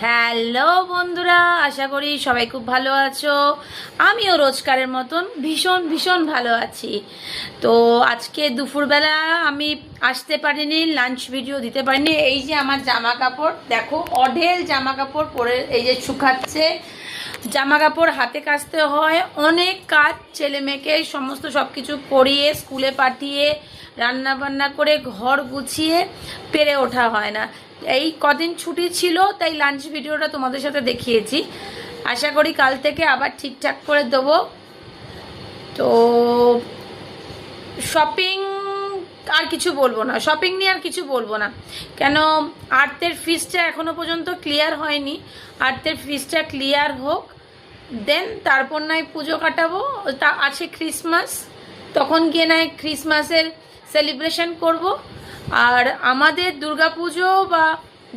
Hello বন্ধুরা, আশা করি সবাই খুব ভালো আছো। আমিও রোজকারের মতন ভীষণ ভীষণ ভালো আছি। তো আজকে দুপুরবেলা আমি আসতে পারিনি, লাঞ্চ ভিডিও দিতে পারিনি। এই যে আমার জামা কাপড় দেখো, অঢেল জামা কাপড় পরে এই যে শুকাচ্ছে। জামা কাপড় হাতে কাচতে হয়, অনেক কাজ, ছেলে মেয়েকে সমস্ত সব কিছু করিয়ে স্কুলে পাঠিয়ে রান্না বান্না করে ঘর গুছিয়ে পেরে ওঠা হয় না। এই কদিন ছুটি ছিল তাই লাঞ্চ ভিডিওটা তোমাদের সাথে দেখিয়েছি। আশা করি কাল থেকে আবার ঠিকঠাক করে দেবো। তো শপিং আর কিছু বলবো না, শপিং নিয়ে আর কিছু বলবো না, কেন আর্থের ফিসটা এখনো পর্যন্ত ক্লিয়ার হয়নি। আর্থের ফিসটা ক্লিয়ার হোক, দেন তারপর নয় পুজো কাটাবো। তা আছে ক্রিসমাস, তখন গিয়ে নয় ক্রিসমাসের সেলিব্রেশন করব। আর আমাদের দুর্গাপুজো বা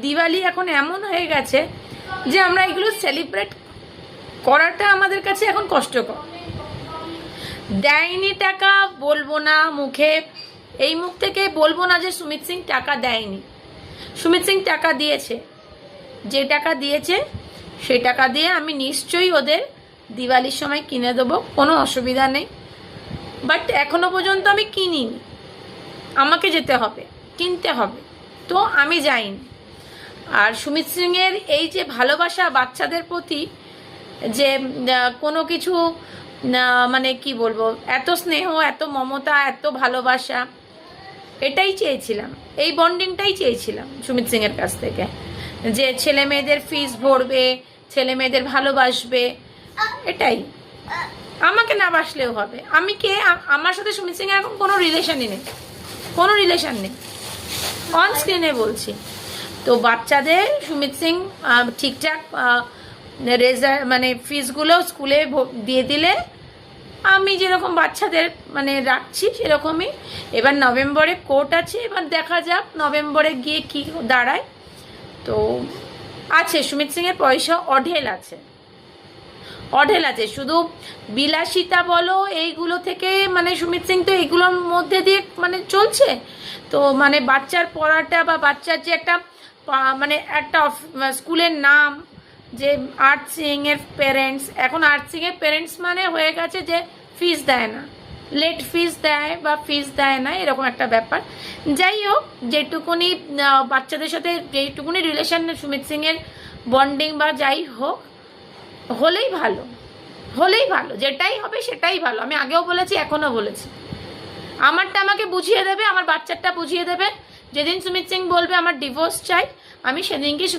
দিওয়ালি এখন এমন হয়ে গেছে যে আমরা এগুলো সেলিব্রেট করাটা আমাদের কাছে এখন কষ্টকর। দেয়নি টাকা বলবো না মুখে, এই মুখ থেকে বলবো না যে সুমিত সিং টাকা দেয়নি। সুমিত সিং টাকা দিয়েছে, যে টাকা দিয়েছে সেই টাকা দিয়ে আমি নিশ্চয়ই ওদের দিওয়ালির সময় কিনে দেবো, কোনো অসুবিধা নেই। বাট এখনো পর্যন্ত আমি কিনিনি, আমাকে যেতে হবে, কিনতে হবে, তো আমি যাইনি। আর সুমিত সিংয়ের এই যে ভালোবাসা বাচ্চাদের প্রতি, যে কোনো কিছু মানে কি বলবো, এত স্নেহ, এত মমতা, এত ভালোবাসা, এটাই চেয়েছিলাম, এই বন্ডিংটাই চেয়েছিলাম সুমিত সিংয়ের কাছ থেকে, যে ছেলে মেয়েদের ফিস ভরবে, ছেলে মেয়েদের ভালোবাসবে। এটাই, আমাকে না বাসলেও হবে। আমি কে, আমার সাথে সুমিত সিংয়ের এখন কোনো রিলেশনই নেই, কোনো রিলেশন নেই, অন স্ক্রিনে বলছি। তো বাচ্চাদের সুমিত সিং ঠিকঠাক মানে ফিসগুলো স্কুলে দিয়ে দিলে আমি যেরকম বাচ্চাদের মানে রাখছি সেরকমই। এবার নভেম্বরে কোর্ট আছে, এবার দেখা যাক নভেম্বরে গিয়ে কি দাঁড়ায়। তো আছে সুমিত সিংয়ের পয়সা অঢেল আছে, অঢেল আছে। শুধু বিলাসিতা বলো এইগুলো থেকে, মানে সুমিত সিং তো এইগুলোর মধ্যে দিয়ে মানে চলছে। তো মানে বাচ্চার পড়াটা বা বাচ্চার যে একটা মানে একটা স্কুলের নাম, যে আর্ট সিং এর প্যারেন্টস, এখন আর্ট সিং এর প্যারেন্টস মানে হয়ে গেছে যে ফিস দেয় না, লেট ফিস দেয় বা ফিস দেয় না, এরকম একটা ব্যাপার। যাই হোক, যেটুকুনি বাচ্চাদের সাথে যেটুকুনি রিলেশন সুমিত সিং এর বন্ডিং বা যাই হোক, হলেই ভালো, হলেই ভালো, যেটাই হবে সেটাই ভালো। আমি আগেও বলেছি, এখনও বলেছি, আমারটা আমাকে বুঝিয়ে দেবে, আমার বাচ্চারটা বুঝিয়ে দেবে। যেদিন সুমিত সিং বলবে আমার ডিভোর্স চাই, আমি সেদিনকে